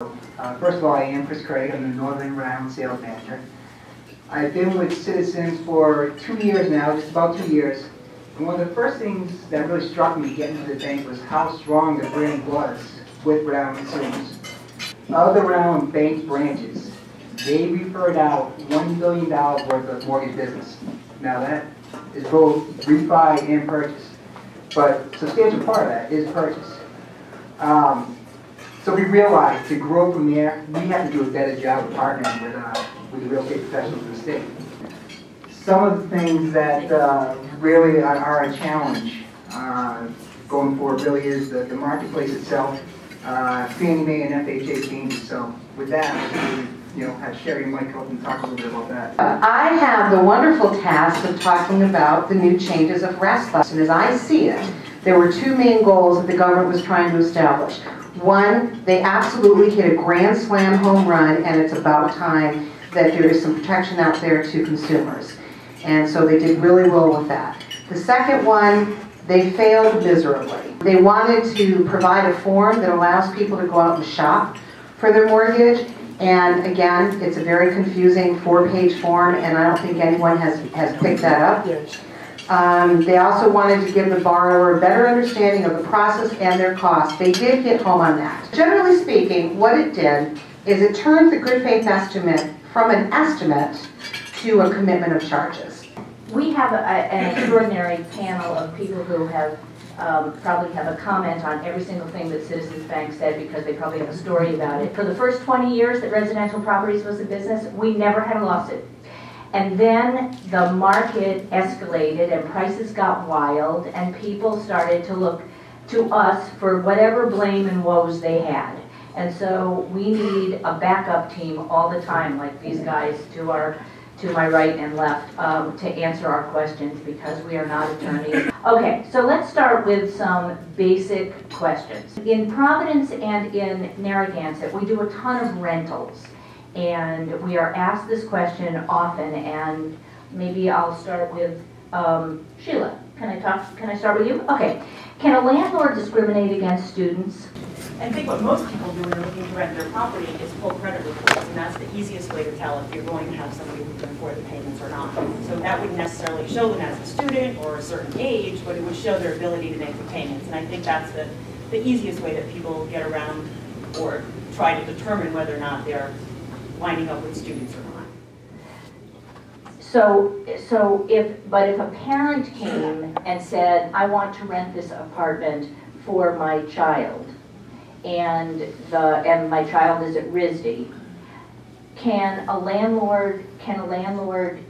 First of all, I am Chris Craig. I'm the Northern Rhode Island sales manager. I've been with Citizens for 2 years now, just about 2 years. And one of the first things that really struck me getting into the bank was how strong the brand was with Rhode Island Citizens. Of the Rhode Island Bank branches, they referred out $1 billion worth of mortgage business. Now that is both refi and purchase, but a substantial part of that is purchase. So we realized to grow from there, we have to do a better job of partnering with the real estate professionals in the state. Some of the things that really are a challenge going forward really is the marketplace itself. Fannie Mae and FHA changes. So with that, have Sherry and Mike help and talk a little bit about that. I have the wonderful task of talking about the new changes of RESPA. And as I see it, there were two main goals that the government was trying to establish. One, they absolutely hit a grand slam home run, and it's about time that there is some protection out there to consumers. And so they did really well with that. The second one, they failed miserably. They wanted to provide a form that allows people to go out and shop for their mortgage. And again, it's a very confusing 4-page form, and I don't think anyone has picked that up. They also wanted to give the borrower a better understanding of the process and their costs. They did hit home on that. Generally speaking, what it did is it turned the good faith estimate from an estimate to a commitment of charges. We have an extraordinary panel of people who have probably have a comment on every single thing that Citizens Bank said because they probably have a story about it. For the first 20 years that residential properties was a business, we never had a lawsuit. And then the market escalated and prices got wild and people started to look to us for whatever blame and woes they had. And so we need a backup team all the time, like these guys to my right and left, to answer our questions because we are not attorneys. Okay, so let's start with some basic questions. In Providence and in Narragansett, we do a ton of rentals. And we are asked this question often, and maybe I'll start with Sheila. Can I start with you? Okay. Can a landlord discriminate against students? I think what most people do when they're looking to rent their property is pull credit reports, and that's the easiest way to tell if you're going to have somebody who can afford the payments or not. So that wouldn't necessarily show them as a student or a certain age, but it would show their ability to make the payments. And I think that's the easiest way that people get around or try to determine whether or not they're lining up with students or not. So if a parent came and said, I want to rent this apartment for my child, and my child is at RISD, can a landlord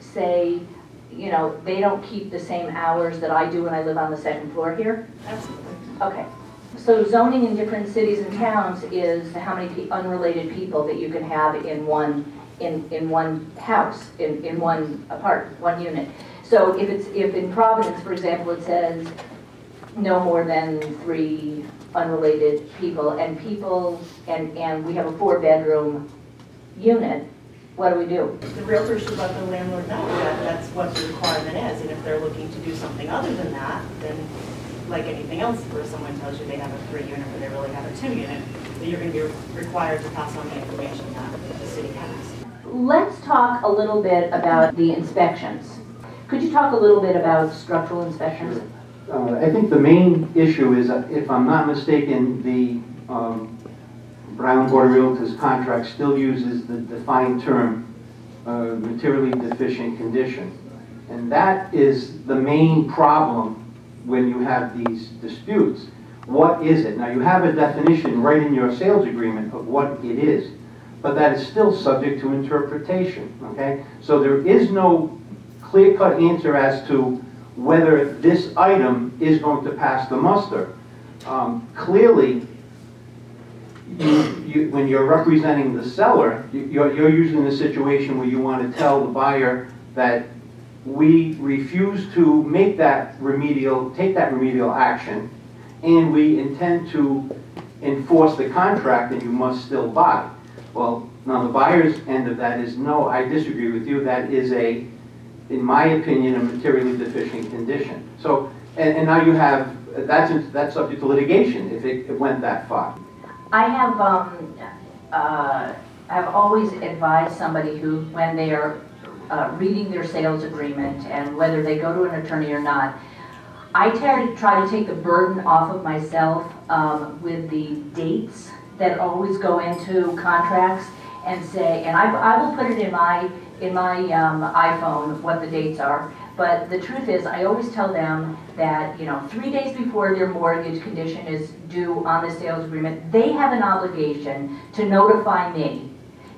say, they don't keep the same hours that I do when I live on the second floor here? Absolutely. Okay. So zoning in different cities and towns is how many unrelated people that you can have in one house, in one unit. So if in Providence, for example, it says no more than 3 unrelated people, and we have a 4-bedroom unit, what do we do? The realtor should let the landlord know that that's what the requirement is, and if they're looking to do something other than that, then like anything else where someone tells you they have a 3-unit but they really have a 2-unit, then you're going to be required to pass on the information that the city has. Let's talk a little bit about the inspections. Could you talk a little bit about structural inspections? I think the main issue is, if I'm not mistaken, the Brown Board of Realtors contract still uses the defined term materially deficient condition. And that is the main problem when you have these disputes. What is it? Now you have a definition right in your sales agreement of what it is, but that is still subject to interpretation, okay? So there is no clear-cut answer as to whether this item is going to pass the muster. Clearly, when you're representing the seller, you're usually in a situation where you want to tell the buyer that we refuse to take that remedial action, and we intend to enforce the contract, and you must still buy. Well, now the buyer's end of that is, no, I disagree with you. That is in my opinion, a materially deficient condition. So, and now you have, that's subject to litigation if it went that far. I have I've always advised somebody who, when they are reading their sales agreement, and whether they go to an attorney or not, I try to take the burden off of myself with the dates that always go into contracts, and say, and I will put it in my iPhone what the dates are. But the truth is, I always tell them that, 3 days before their mortgage condition is due on the sales agreement, they have an obligation to notify me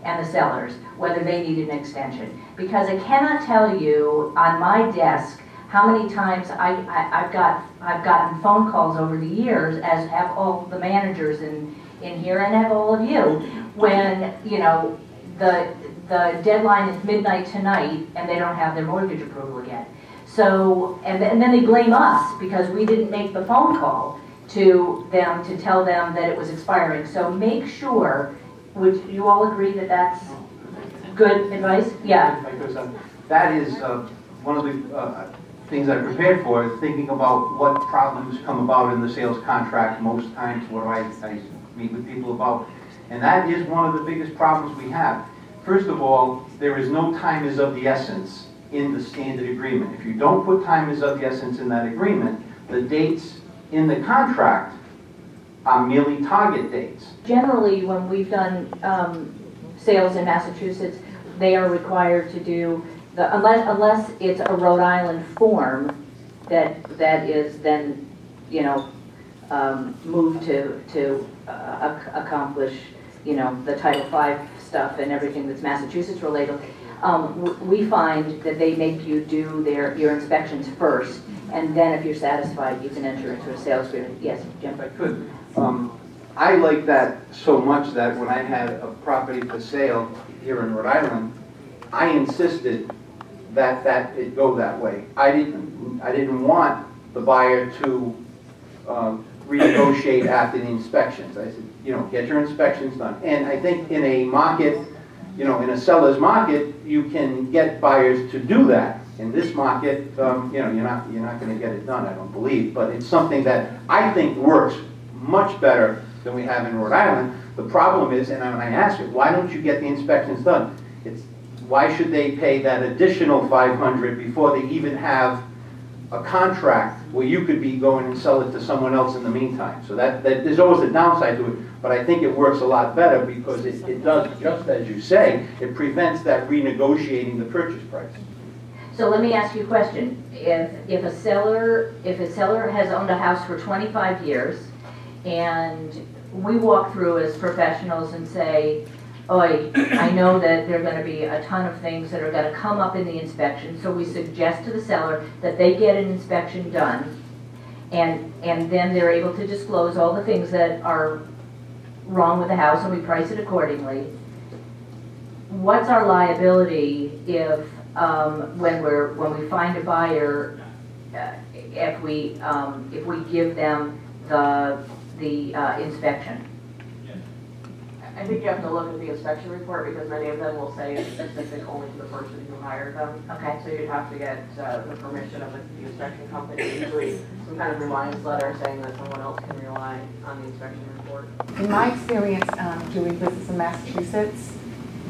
and the sellers whether they need an extension. Because I cannot tell you on my desk how many times I've gotten phone calls over the years, as have all the managers in here, and have all of you, when the deadline is midnight tonight and they don't have their mortgage approval yet. So, and then they blame us because we didn't make the phone call to them to tell them that it was expiring. So make sure, would you all agree that that's good advice? Yeah. Because that is one of the things I prepared for, thinking about what problems come about in the sales contract most times, what I meet with people about. And that is one of the biggest problems we have. First of all, there is no time is of the essence in the standard agreement. If you don't put time is of the essence in that agreement, the dates in the contract are merely target dates. Generally, when we've done sales in Massachusetts, they are required to do the, unless it's a Rhode Island form that is then, moved to accomplish, the Title V stuff and everything that's Massachusetts related. We find that they make you do your inspections first, and then if you're satisfied, you can enter into a sales agreement. Yes, Jim? If I could. I like that so much that when I had a property for sale here in Rhode Island, I insisted that it go that way. I didn't want the buyer to renegotiate after the inspections. I said, get your inspections done. And I think in a market, in a seller's market, you can get buyers to do that. In this market, you're not going to get it done, I don't believe. But it's something that I think works much better than we have in Rhode Island. The problem is, and when I ask it, why don't you get the inspections done? Why should they pay that additional $500 before they even have a contract where you could be going and sell it to someone else in the meantime? So that there's always a downside to it, but I think it works a lot better because it does, just as you say, it prevents that renegotiating the purchase price. So let me ask you a question. If a seller has owned a house for 25 years, and we walk through as professionals and say, "Oi, I know that there are going to be a ton of things that are going to come up in the inspection," so we suggest to the seller that they get an inspection done, and then they're able to disclose all the things that are wrong with the house, and we price it accordingly. What's our liability if when we find a buyer, if we give them the inspection? I think you have to look at the inspection report because many of them will say it's specific only to the person who hired them. Okay. So you'd have to get the permission of the inspection company, usually some kind of reliance letter saying that someone else can rely on the inspection report. In my experience doing business in Massachusetts,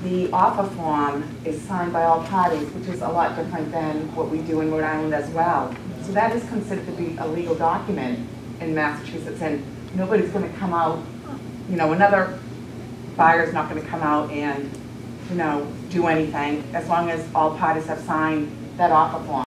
the offer form is signed by all parties, which is a lot different than what we do in Rhode Island as well. So that is considered to be a legal document in Massachusetts, and nobody's going to come out, another buyer's not going to come out and, do anything as long as all parties have signed that offer form.